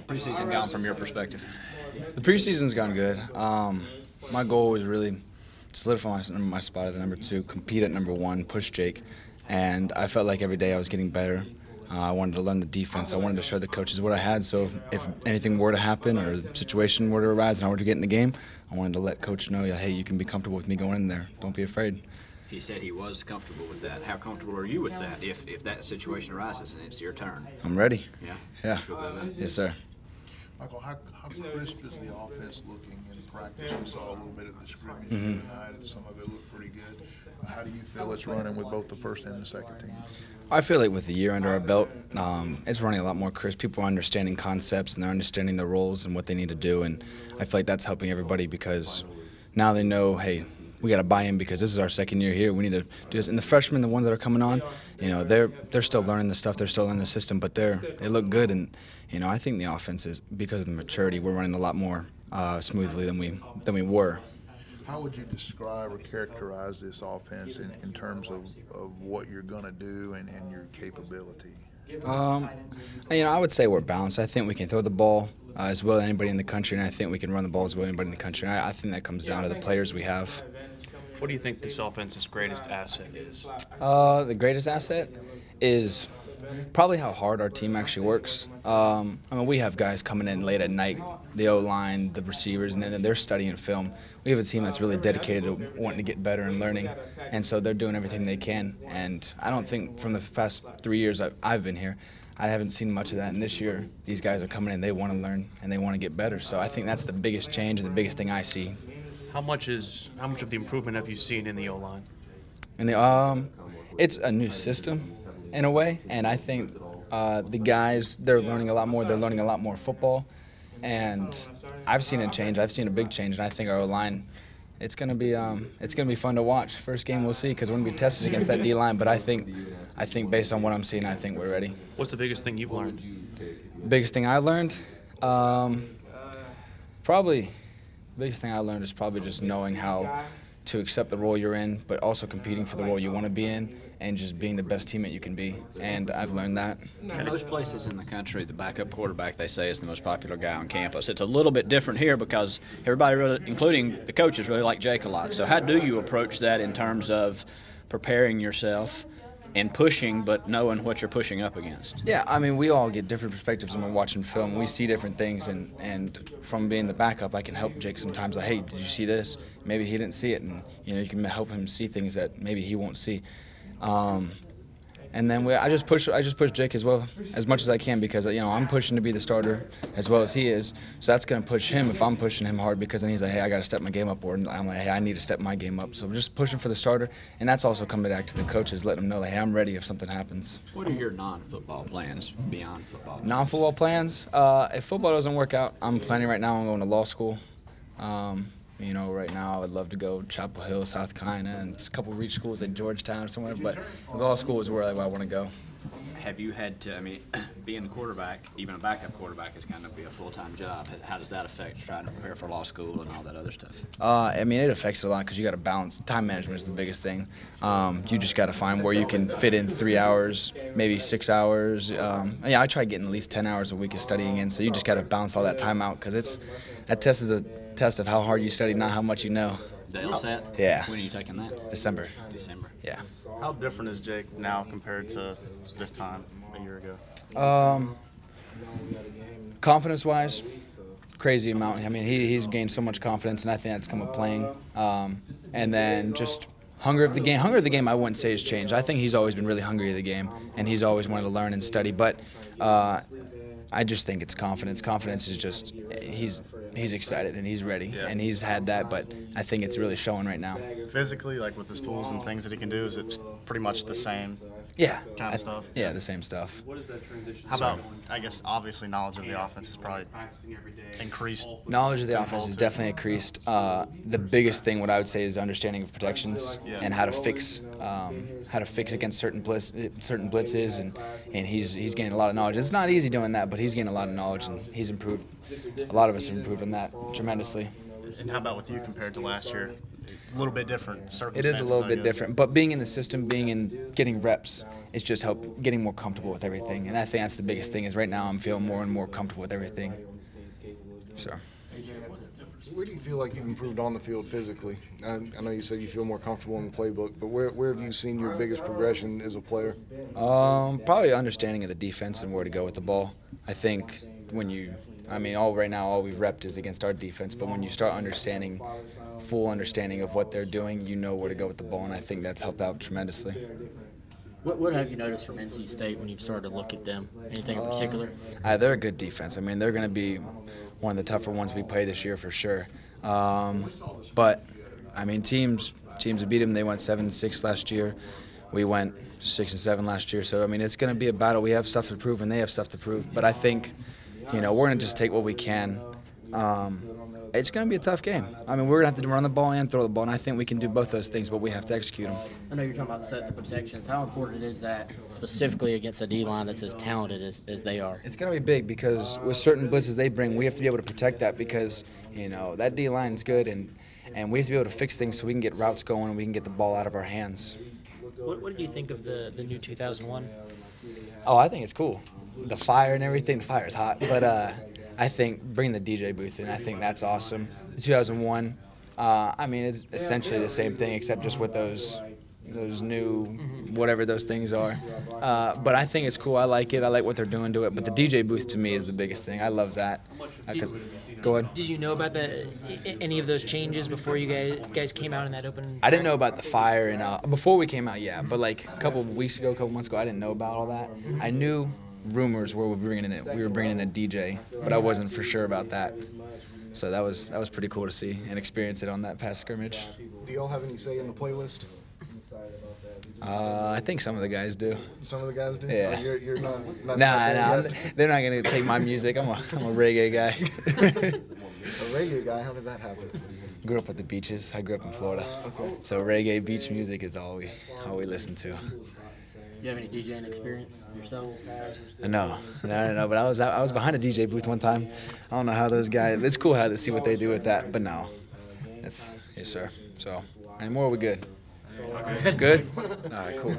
preseason gone from your perspective? The preseason's gone good. My goal was really solidify my spot at the number 2, compete at number 1, push Jake, and I felt like every day I was getting better. I wanted to learn the defense. I wanted to show the coaches what I had, so if anything were to happen or a situation were to arise and I were to get in the game, I wanted to let Coach know, hey, you can be comfortable with me going in there. Don't be afraid. He said he was comfortable with that. How comfortable are you with that if that situation arises and it's your turn? I'm ready. Yeah? Yeah. Yes, sir. Michael, how crisp is the offense looking in practice? We saw a little bit of the scrimmage tonight, and some of it looked pretty good. How do you feel it's running with both the first and the second team? I feel like with the year under our belt, it's running a lot more crisp. People are understanding concepts and they're understanding their roles and what they need to do, and I feel like that's helping everybody because now they know, hey, we got to buy in because this is our second year here. We need to do this. And the freshmen, the ones that are coming on, they're still learning the stuff. They're still learning the system, but they look good. And I think the offense is, because of the maturity, we're running a lot more smoothly than we were. How would you describe or characterize this offense in terms of what you're going to do and your capability? I would say we're balanced. I think we can throw the ball as well as anybody in the country, and I think we can run the ball as well as anybody in the country. And I think that comes down to the players we have. What do you think this offense's greatest asset is? The greatest asset is probably how hard our team actually works. We have guys coming in late at night, the O-line, the receivers, and then they're studying film. We have a team that's really dedicated to wanting to get better and learning, and so they're doing everything they can. And I don't think from the past 3 years I've been here, I haven't seen much of that. And this year, these guys are coming in, they want to learn, and they want to get better. So I think that's the biggest change and the biggest thing I see. How much of the improvement have you seen in the O-line? It's a new system in a way, and I think the guys, they're learning a lot more. They're learning a lot more football, and I've seen a change. I've seen a big change, and I think our O-line, it's gonna be fun to watch. First game we'll see because we're gonna be tested against that D-line. But I think based on what I'm seeing, I think we're ready. What's the biggest thing you've learned? Biggest thing I learned, biggest thing I learned is probably just knowing how to accept the role you're in, but also competing for the role you want to be in, and just being the best teammate you can be. And I've learned that. In most places in the country, the backup quarterback, they say, is the most popular guy on campus. It's a little bit different here because everybody, really, including the coaches, really like Jake a lot. So how do you approach that in terms of preparing yourself and pushing, but knowing what you're pushing up against? Yeah, we all get different perspectives when we're watching film. We see different things, and from being the backup, I can help Jake sometimes. Like, hey, did you see this? Maybe he didn't see it, and you can help him see things that maybe he won't see. And then I just push Jake as well, as much as I can, because I'm pushing to be the starter as well as he is. So that's going to push him if I'm pushing him hard, because then he's like, hey, I got to step my game up, or I'm like, hey, I need to step my game up. So we're just pushing for the starter, and that's also coming back to the coaches, letting them know, like, hey, I'm ready if something happens. What are your non-football plans beyond football? Non-football plans? If football doesn't work out, I'm planning right now on going to law school. Right now I would love to go to Chapel Hill, South Carolina, and a couple of reach schools at Georgetown or somewhere, but law school is where I want to go. Have you had to, being a quarterback, even a backup quarterback, is going to be a full-time job. How does that affect trying to prepare for law school and all that other stuff? It affects it a lot because you got to balance. Time management is the biggest thing. You just got to find where you can fit in 3 hours, maybe 6 hours. I try getting at least 10 hours a week of studying in, so you just got to balance all that time out, because that test is a test of how hard you study, not how much you know. The LSAT? Yeah. When are you taking that? December. Yeah. How different is Jake now compared to this time a year ago? Confidence-wise, crazy amount. He's gained so much confidence, and I think that's come with playing. And then just hunger of the game. Hunger of the game, I wouldn't say has changed. I think he's always been really hungry of the game, and he's always wanted to learn and study. But I just think it's confidence. Confidence is just he's excited and he's ready, and he's had that, but I think it's really showing right now. Physically, like with his tools and things that he can do, is it pretty much the same kind of stuff? Yeah, the same stuff. How about, I guess, obviously knowledge of the offense has probably increased. Knowledge of the offense has definitely increased. The biggest thing, what I would say, is understanding of protections and how to fix against certain blitzes, and he's gained a lot of knowledge. It's not easy doing that, but he's gained a lot of knowledge, and he's improved. A lot of us have improved in that tremendously. And how about with you compared to last year? a little bit different It circumstances. is a little bit different, but being in the system, getting reps, it's just getting more comfortable with everything. And I think that's the biggest thing. Is right now I'm feeling more and more comfortable with everything. So. Where do you feel like you've improved on the field physically? I know you said you feel more comfortable in the playbook, but where have you seen your biggest progression as a player? Probably understanding of the defense and where to go with the ball. I think right now all we've repped is against our defense, but when you start full understanding of what they're doing, you know where to go with the ball, and I think that's helped out tremendously. What have you noticed from NC State when you've started to look at them? Anything in particular? They're a good defense. I mean, they're going to be one of the tougher ones we play this year for sure. But, I mean, teams have beat them. They went 7-6 last year. We went 6-7 last year. So, I mean, it's going to be a battle. We have stuff to prove, and they have stuff to prove. But I think, we're going to just take what we can. It's going to be a tough game. I mean, we're going to have to run the ball and throw the ball, and I think we can do both those things, but we have to execute them. I know you're talking about setting the protections. How important is that specifically against a D-line that's as talented as they are? It's going to be big because with certain blitzes they bring, we have to be able to protect that because, that D-line is good, and we have to be able to fix things so we can get routes going and we can get the ball out of our hands. What did you think of the new 2001? Oh, I think it's cool. The fire and everything. The fire is hot, but I think bringing the DJ booth in, I think that's awesome. The 2001, I mean, it's essentially the same thing except just with those new whatever those things are. But I think it's cool. I like it. I like what they're doing to it. But the DJ booth to me is the biggest thing. I love that. Go ahead. Did you know about any of those changes before you guys came out in that open? I didn't know about the fire and before we came out, yeah. But like a couple months ago, I didn't know about all that. I knew rumors were we were bringing in a DJ, but I wasn't for sure about that. So that was pretty cool to see and experience it on that past scrimmage. Do y'all have any say in the playlist? I think some of the guys do. Some of the guys do? Yeah. Oh, you're not Nah, they're not going to take my music. I'm a reggae guy. A reggae guy? How did that happen? Grew up at the beaches. I grew up in Florida. Okay. So reggae, beach music is all we listen to. You have any DJing experience yourself? No, but I was behind a DJ booth one time. I don't know how those guys. It's cool how to see what they do with that, but no, yes sir. So anymore, we're good. Good. All right, cool.